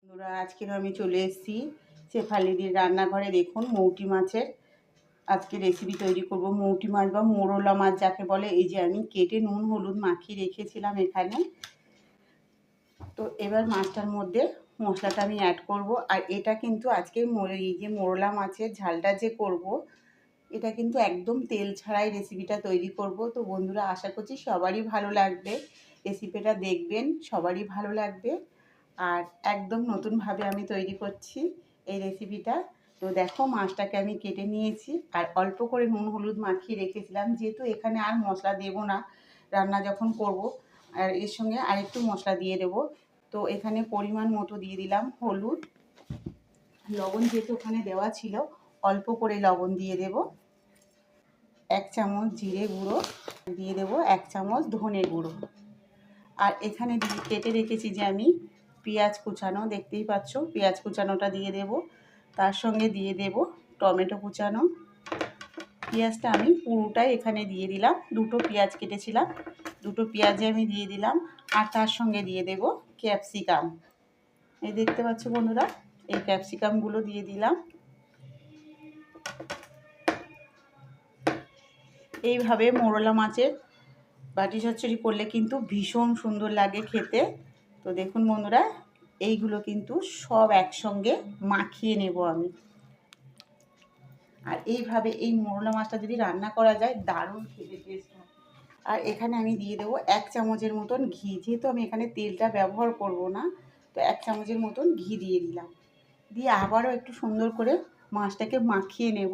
বন্ধুরা আজকে আমি চলে এসেছি শেফালিদির রান্নাঘরে। দেখুন মৌটি মাছের আজকে রেসিপি তৈরি করব। মৌটি মাছ বা মোরলা মাছ যাকে বলে। এই যে আমি কেটে নুন হলুদ মাখিয়ে রেখেছিলাম এখানে। তো এবার মাছটার মধ্যে মশলাটা আমি অ্যাড করব। আর এটা কিন্তু আজকে এই যে মোরলা মাছের ঝালটা যে করব, এটা কিন্তু একদম তেল ছাড়াই রেসিপিটা তৈরি করব। তো বন্ধুরা আশা করছি সবারই ভালো লাগবে, রেসিপিটা দেখবেন, সবারই ভালো লাগবে। আর একদম নতুনভাবে আমি তৈরি করছি এই রেসিপিটা। তো দেখো মাছটাকে আমি কেটে নিয়েছি আর অল্প করে নুন হলুদ মাখিয়ে রেখেছিলাম, যেহেতু এখানে আর মশলা দেব না রান্না যখন করব। আর এর সঙ্গে আরেকটু মশলা দিয়ে দেব। তো এখানে পরিমাণ মতো দিয়ে দিলাম হলুদ, লবণ যেহেতু ওখানে দেওয়া ছিল অল্প করে লবণ দিয়ে দেব, 1 চামচ জিরে গুঁড়ো দিয়ে দেব, 1 চামচ ধনে গুঁড়ো। আর এখানে কেটে রেখেছি যে আমি পেঁয়াজ কুচানো, দেখতেই পাচ্ছ পেঁয়াজ কুচানোটা দিয়ে দেব। তার সঙ্গে দিয়ে দেব টমেটো কুচানো। পেঁয়াজটা আমি পুরোটাই এখানে দিয়ে দিলাম, দুটো পেঁয়াজ কেটেছিলাম, দুটো পেঁয়াজে আমি দিয়ে দিলাম। আর তার সঙ্গে দিয়ে দেব ক্যাপসিকাম। এই দেখতে পাচ্ছ বন্ধুরা, এই ক্যাপসিকামগুলো দিয়ে দিলাম। এইভাবে মোরলা মাছের বাটি চচ্চড়ি করলে কিন্তু ভীষণ সুন্দর লাগে খেতে। তো দেখুন বন্ধুরা, এইগুলো কিন্তু সব একসঙ্গে মাখিয়ে নেব আমি। আর এইভাবে এই মোরলা মাছটা যদি রান্না করা যায় দারুণ খেতে টেস্ট হয়। আর এখানে আমি দিয়ে দেবো 1 চামচের মতন ঘি, যেহেতু আমি এখানে তেলটা ব্যবহার করব না। তো 1 চামচের মতন ঘি দিয়ে দিলাম, দিয়ে আবারও একটু সুন্দর করে মাছটাকে মাখিয়ে নেব।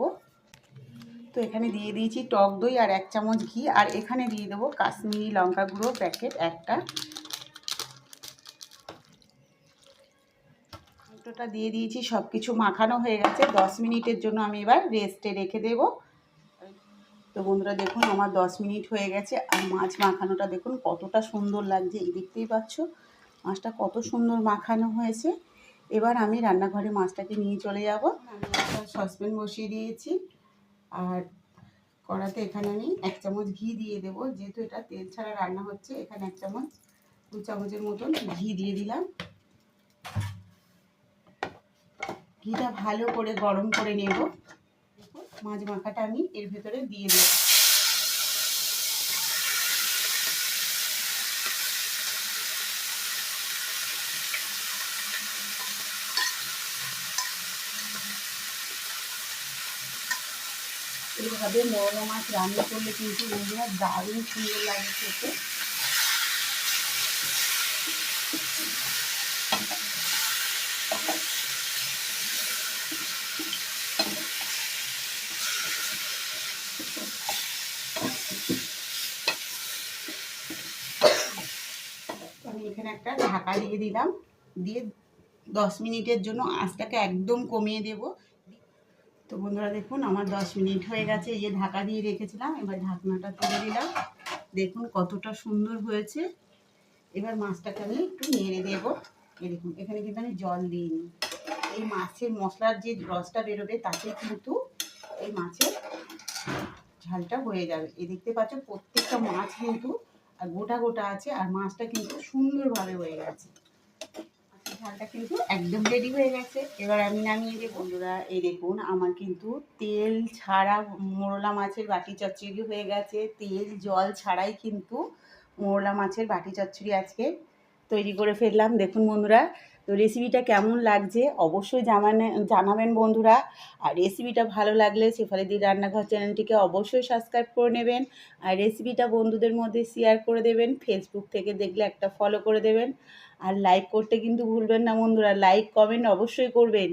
তো এখানে দিয়ে দিয়েছি টক দই আর 1 চামচ ঘি। আর এখানে দিয়ে দেবো কাশ্মীরি লঙ্কা গুঁড়ো প্যাকেট একটা, দুটোটা দিয়ে দিয়েছি। সব কিছু মাখানো হয়ে গেছে, 10 মিনিটের জন্য আমি এবার রেস্টে রেখে দেব। তো বন্ধুরা দেখুন আমার 10 মিনিট হয়ে গেছে। আর মাছ মাখানোটা দেখুন কতটা সুন্দর লাগছে, এই দেখতেই পাচ্ছ মাছটা কত সুন্দর মাখানো হয়েছে। এবার আমি রান্নাঘরে মাছটাকে নিয়ে চলে যাব। আমি একটা সসপ্যান বসিয়ে দিয়েছি আর কড়াতে এখানে আমি 1 চামচ ঘি দিয়ে দেব, যেহেতু এটা তেল ছাড়া রান্না হচ্ছে। এখানে 1 চামচ 2 চামচের মতন ঘি দিয়ে দিলাম। ঘিটা ভালো করে গরম করে নেব। মাছ মাখাটা আমি এর ভেতরে দিয়ে দেব। এইভাবে মোরলা মাছ রান্না করলে কিন্তু বন্ধুরা দারুণ সুন্দর লাগে খেতে। আমি এখানে একটা ঢাকা দিয়ে দিলাম, দিয়ে 10 মিনিটের জন্য আঁচটাকে একদম কমিয়ে দেব। তো বন্ধুরা দেখুন আমার 10 মিনিট হয়ে গেছে, এই যে ঢাকা দিয়ে রেখেছিলাম। এবার ঢাকনাটা তুলে দিলাম, দেখুন কতটা সুন্দর হয়েছে। এবার মাছটাকে আমি একটু নেড়ে দেব। এই দেখুন এখানে কিন্তু আমি জল দিইনি, এই মাছের মশলার যে রসটা বেরোবে তাতে কিন্তু এই মাছের ঝালটা হয়ে যাবে। এই দেখতে পাচ্ছ প্রত্যেকটা মাছ কিন্তু গোটা গোটা আছে, আর মাছটা কিন্তু সুন্দরভাবে হয়ে গেছে। ঝালটা কিন্তু একদম রেডি হয়ে গেছে। এবার আমি নামিয়ে দেব। বন্ধুরা এই দেখুন আমার কিন্তু তেল ছাড়া মোরলা মাছের বাটি চচ্চড়ি হয়ে গেছে। তেল জল ছাড়াই কিন্তু মোরলা মাছের বাটি চচ্চড়ি আজকে তৈরি করে ফেললাম। দেখুন বন্ধুরা, তো রেসিপিটা কেমন লাগছে অবশ্যই জানাবেন বন্ধুরা। আর রেসিপিটা ভালো লাগলে শেফালিদির রান্নাঘর চ্যানেলটিকে অবশ্যই সাবস্ক্রাইব করে নেবেন। আর রেসিপিটা বন্ধুদের মধ্যে শেয়ার করে দেবেন। ফেসবুক থেকে দেখলে একটা ফলো করে দেবেন। আর লাইক করতে কিন্তু ভুলবেন না বন্ধুরা, লাইক কমেন্ট অবশ্যই করবেন।